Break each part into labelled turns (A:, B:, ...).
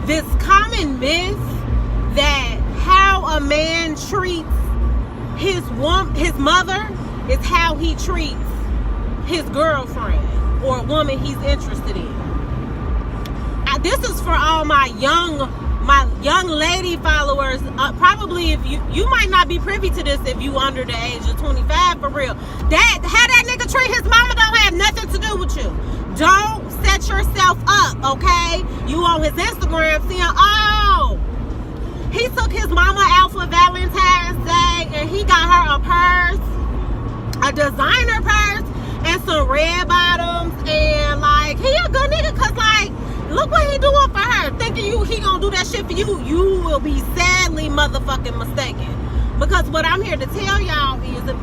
A: this common myth that how a man treats his mother is how he treats his girlfriend or a woman he's interested in. This is for all my young lady followers. Probably if you might not be privy to this if you under the age of 25 for real. How that nigga treat his mama don't have nothing to do with you. Don't set yourself up, okay? You on his Instagram seeing, oh, he took his mama out for Valentine's Day and he got her a purse, a designer purse, and some red bottoms, and like, he a good nigga, cause like, look what he doing for her. Thinking he gonna do that shit for you, you will be sadly motherfucking mistaken. Because what I'm here to tell y'all is that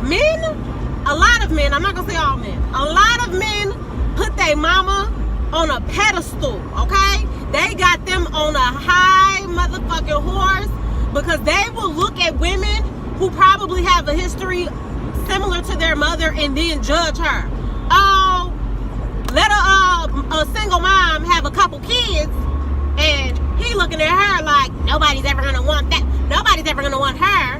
A: men, a lot of men, I'm not gonna say all men, a lot of men put their mama on a pedestal, okay? They got them on a high motherfucking horse because they will look at women who probably have a history similar to their mother and then judge her. Oh, let a single mom have a couple kids and he looking at her like nobody's ever gonna want that. Nobody's ever gonna want her.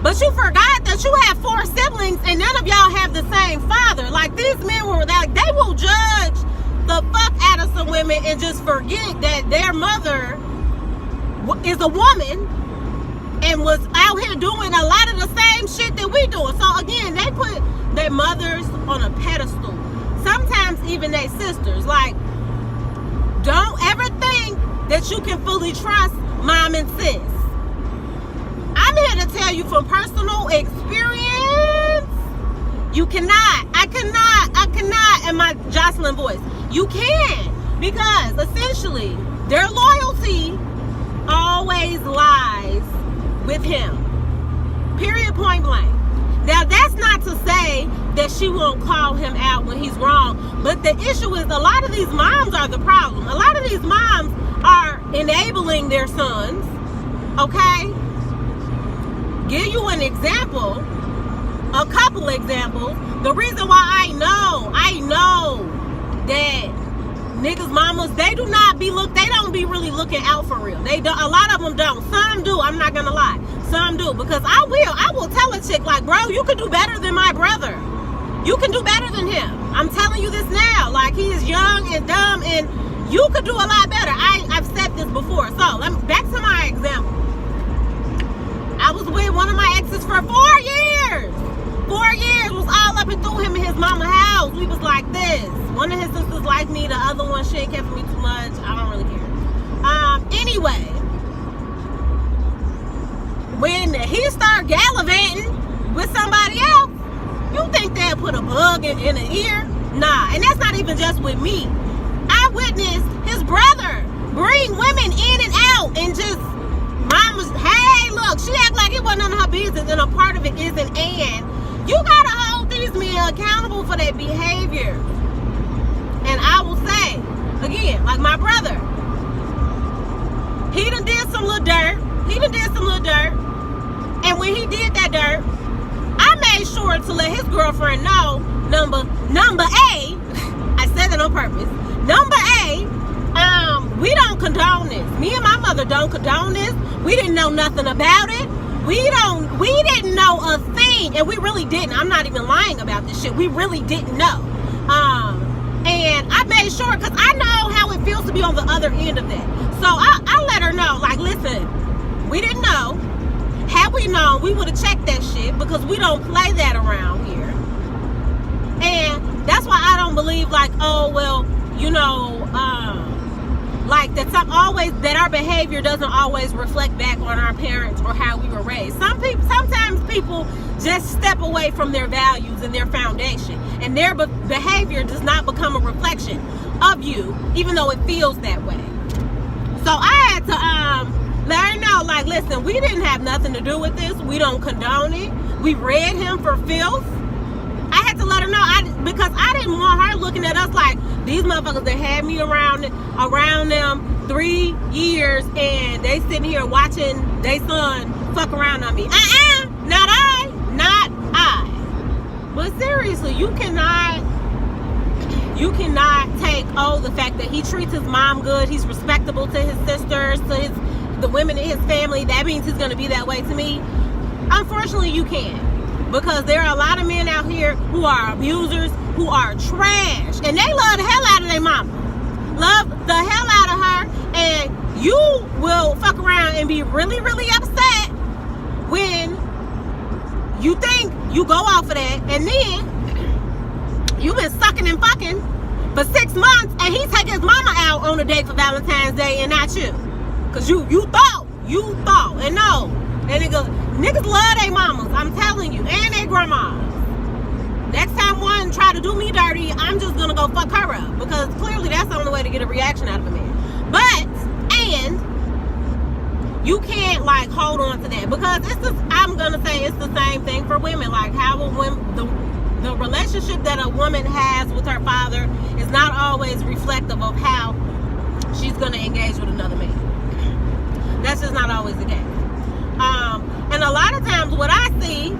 A: But you forgot that you have 4 siblings and none of y'all have the same father. Like, these men were like, they will judge the fuck out of some women and just forget that their mother is a woman and was out here doing a lot of the same shit that we doing. So again, they put their mothers on a pedestal. Sometimes even their sisters. Like, don't ever think that you can fully trust mom and sis. I'm here to tell you from personal experience, you cannot. I cannot in my Jocelyn voice. You can, because essentially their loyalty always lies with him. Period, point blank. Now, that's not to say that she won't call him out when he's wrong, but the issue is a lot of these moms are the problem. A lot of these moms are enabling their sons, okay? Give you an example, a couple examples. The reason why I know that niggas' mamas, they don't be really looking out for real. They don't. A lot of them don't. Some do. I'm not gonna lie. Some do, because I will tell a chick like, bro, you can do better than my brother. You can do better than him. I'm telling you this now. Like, he is young and dumb, and you could do a lot better. I've said this before. So back to my example. I was with one of my exes for 4 years. 4 years was all up and through him in his mama's house. We was like this. One of his sisters liked me. The other one, she ain't care for me too much. I don't really care. Anyway, when he started gallivanting with somebody else, you think they'll put a bug in an ear? Nah, and that's not even just with me. I witnessed his brother bring women in and out and just, mama's, hey, look, she act like it wasn't none of her business, and a part of it isn't. And you gotta hold these men accountable for their behavior. And I will say, again, like my brother, he done did some little dirt. And when he did that dirt, I made sure to let his girlfriend know, number A, I said that on purpose, number A, we don't condone this. Me and my mother don't condone this. We didn't know nothing about it. We didn't know a thing, and we really didn't. I'm not even lying about this shit. We really didn't know. And I made sure, because I know how it feels to be on the other end of that. So I let her know, like, listen, we didn't know. Had we known, we would have checked that shit, because we don't play that around here. And that's why I don't believe, like, oh, well, you know, like that our behavior doesn't always reflect back on our parents or how we were raised. Sometimes people just step away from their values and their foundation, and their behavior does not become a reflection of you, even though it feels that way. So I had to let her know, like, listen, we didn't have nothing to do with this. We don't condone it. We read him for filth. I had to let her know, because I didn't want her looking at us like these motherfuckers that had me around them 3 years, and they sitting here watching their son fuck around on me. Not I. But seriously, you cannot You cannot take, the fact that he treats his mom good, he's respectable to his sisters, to the women in his family, that means he's going to be that way to me. Unfortunately, you can't. Because there are a lot of men out here who are abusers, who are trash, and they love the hell out of their mama. Love the hell out of her, and you will fuck around and be really, really upset when you think you go off of that, and then you've been sucking and fucking for 6 months, and he take his mama out on a date for Valentine's Day and not you. Because you thought, and no. And niggas love their mamas, I'm telling you, and their grandmas. Next time one try to do me dirty, I'm just gonna go fuck her up. Because clearly that's the only way to get a reaction out of a man. And you can't like hold on to that. Because I'm gonna say it's the same thing for women. Like how a woman, the relationship that a woman has with her father is not always reflective of how she's gonna engage with another man. That's just not always the case. And a lot of times what I see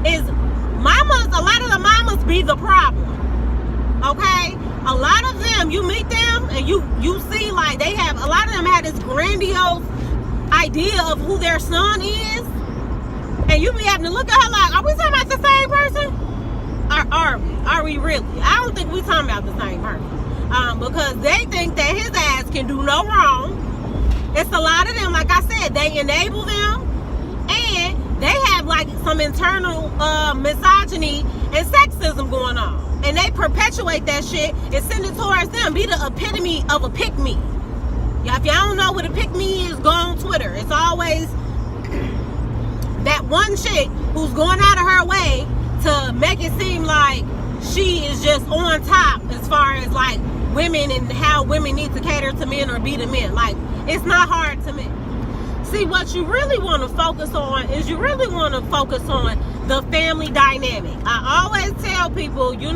A: is a lot of the mamas be the problem. Okay? A lot of them, you meet them and you see like a lot of them have this grandiose idea of who their son is. And you be having to look at her like, are we talking about the same person? Are we really? I don't think we talking about the same person. Because they think that his ass can do no wrong. It's a lot of them, like I said, they enable them, and they have like some internal misogyny and sexism going on, and they perpetuate that shit and send it towards them. Be the epitome of a pick-me. Yeah, if y'all don't know what a pick-me is, go on Twitter. It's always that one chick who's going out of her way to make it seem like she is just on top as far as like women and how women need to cater to men or be the men. Like, it's not hard to me. See, what you really want to focus on is the family dynamic. I always tell people, you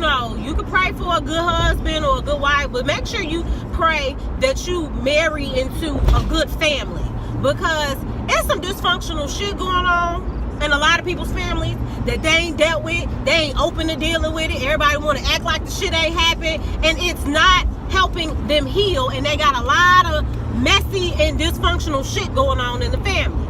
A: can pray for a good husband or a good wife, but make sure you pray that you marry into a good family. Because it's some dysfunctional shit going on in a lot of people's families that they ain't dealt with. They ain't open to dealing with it. Everybody want to act like the shit ain't happened, and it's not helping them heal, and they got a lot of messy and dysfunctional shit going on in the family.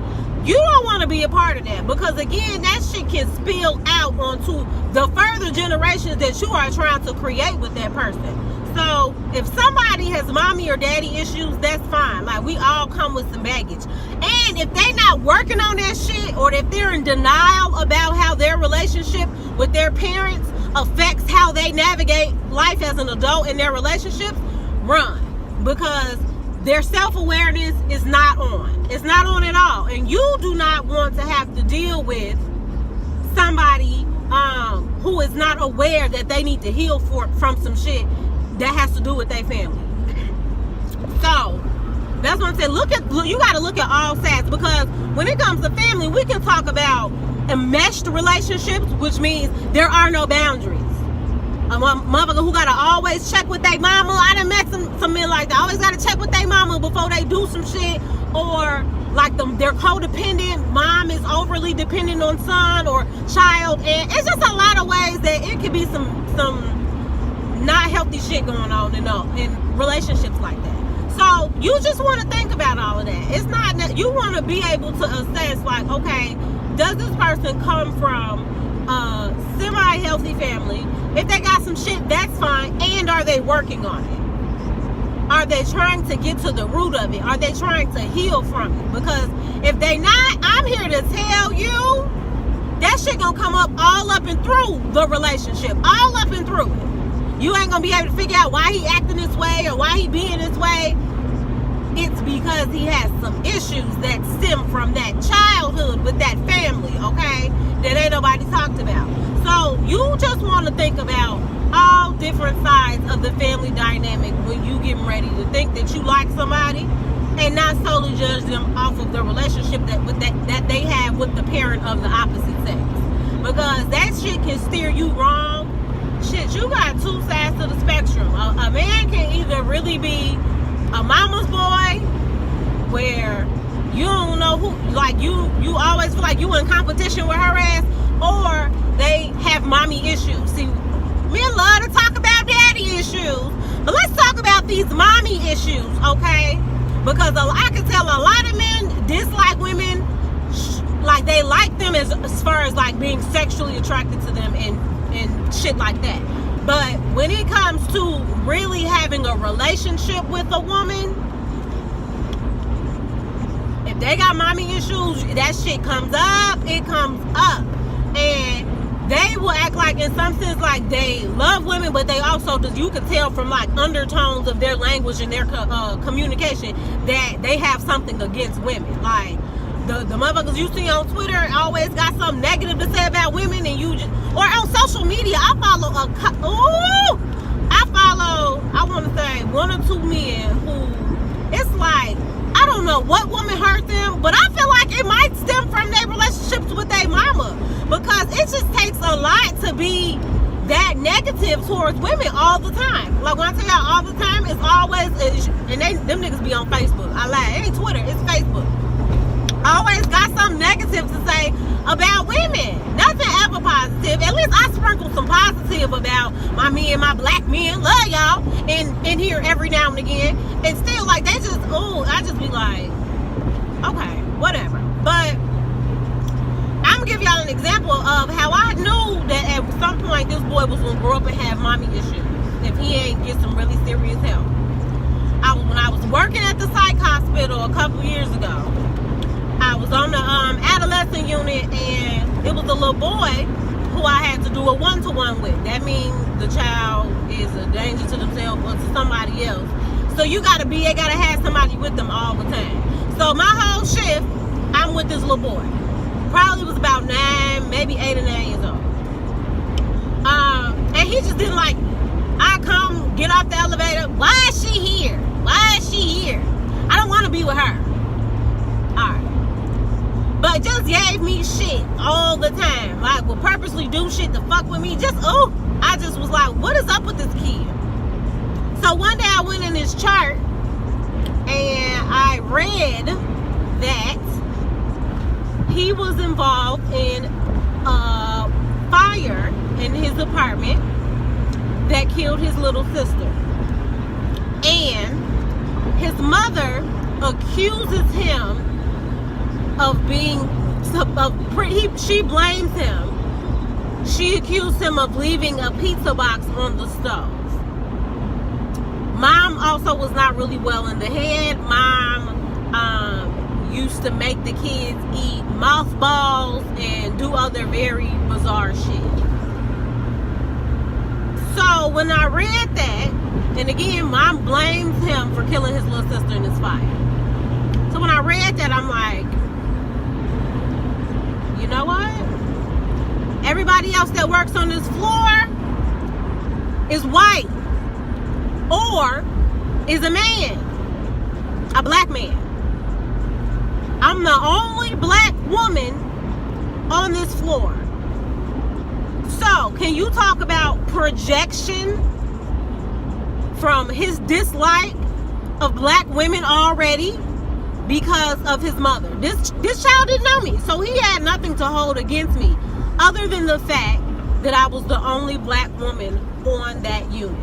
A: You don't want to be a part of that, because again, that shit can spill out onto the further generations that you are trying to create with that person. So if somebody has mommy or daddy issues, that's fine. Like, we all come with some baggage. And if they not working on that shit, or if they're in denial about how their relationship with their parents affects how they navigate life as an adult in their relationships, run. Because their self-awareness is not on. It's not on at all. And you do not want to have to deal with somebody who is not aware that they need to heal from some shit that has to do with their family. So that's what I'm saying. You got to look at all sides, because when it comes to family, we can talk about enmeshed relationships, which means there are no boundaries. A motherfucker who gotta always check with their mama. I done met some men like that. Always gotta check with their mama before they do some shit. Or like they're codependent. Mom is overly dependent on son or child. And it's just a lot of ways that it could be some not healthy shit going on in relationships like that. So you just want to think about all of that. It's not that you want to be able to assess, like, okay, does this person come from a semi-healthy family? If they got some shit, that's fine. And are they working on it? Are they trying to get to the root of it? Are they trying to heal from it? Because if they not, I'm here to tell you that shit gonna come up all up and through the relationship, all up and through it. You ain't gonna be able to figure out why he acting this way or why he being this way. It's because he has some issues that stem from that childhood with that family, okay? That ain't nobody talked about. So you just want to think about all different sides of the family dynamic when you getting ready to think that you like somebody, and not solely judge them off of the relationship that they have with the parent of the opposite sex. Because that shit can steer you wrong. Shit, you got two sides to the spectrum. A man can either really be a mama's boy, where you don't know who, like you always feel like you in competition with her ass, or they have mommy issues. See, Men love to talk about daddy issues. But let's talk about these mommy issues, okay? Because I can tell a lot of men dislike women, like they like them as far as like being sexually attracted to them and shit like that. But when it comes to really having a relationship with a woman, if they got mommy issues, that shit comes up. It comes up. And they will act like, in some sense, like they love women, but they also, you can tell from like undertones of their language and their communication that they have something against women. Like the motherfuckers you see on Twitter always got something negative to say about women, and you just, or on social media, I want to say 1 or 2 men who, it's like, I don't know what woman hurt them, but I feel like it might stem from their relationships with their mama, because it just takes a lot to be that negative towards women all the time. Like when I tell y'all all the time, it's always, and them niggas be on Facebook. I lie, it ain't Twitter, it's Facebook. Always got something negative to say about women. Nothing ever positive. At least I sprinkle some positive about my men, my black men. Love y'all in here every now and again. And still, like, they just, I just be like, okay, whatever. But I'm gonna give y'all an example of how I knew that at some point this boy was gonna grow up and have mommy issues if he ain't get some really serious help. When I was working at the psych hospital a couple years ago, I was on the adolescent unit, and it was a little boy who I had to do a one-to-one with. That means the child is a danger to themselves or to somebody else. So they gotta have somebody with them all the time. So my whole shift, I'm with this little boy. Probably was about 9, maybe 8 or 9 years old. And he just didn't like, I come, get off the elevator. Why is she here? Why is she here? I don't want to be with her. All right. But just gave me shit all the time. Like, will purposely do shit to fuck with me. I just was like, what is up with this kid? So one day I went in his chart and I read that he was involved in a fire in his apartment that killed his little sister. And his mother accuses him she blames him. She accused him of leaving a pizza box on the stove. Mom also was not really well in the head. Mom used to make the kids eat mothballs and do other very bizarre shit. So when I read that, and again, Mom blames him for killing his little sister in this fire. So when I read that, I'm like, you know what? Everybody else that works on this floor is white or is a man, a black man. I'm the only black woman on this floor. So, can you talk about projection from his dislike of black women already? Because of his mother. This child didn't know me, so he had nothing to hold against me other than the fact that I was the only black woman on that unit.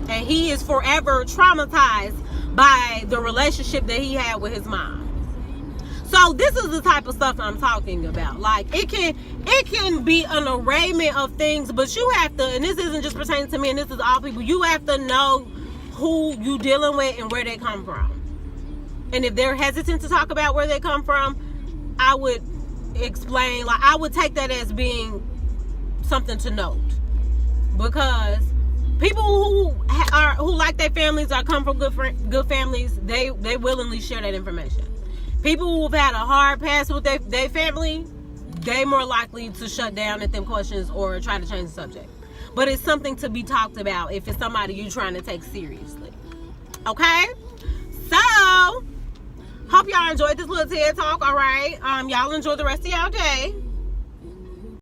A: And he is forever traumatized by the relationship that he had with his mom. So this is the type of stuff I'm talking about. Like, it can be an arrayment of things, but you have to, and this isn't just pertaining to me, and this is all people, you have to know who you dealing with and where they come from. And if they're hesitant to talk about where they come from, I would explain, like, I would take that as being something to note. Because people who like their families or come from good families, they willingly share that information. People who've had a hard past with their family, they more likely to shut down at them questions or try to change the subject. But it's something to be talked about if it's somebody you're trying to take seriously. Okay? So, hope y'all enjoyed this little TED Talk, all right? Y'all enjoy the rest of y'all day.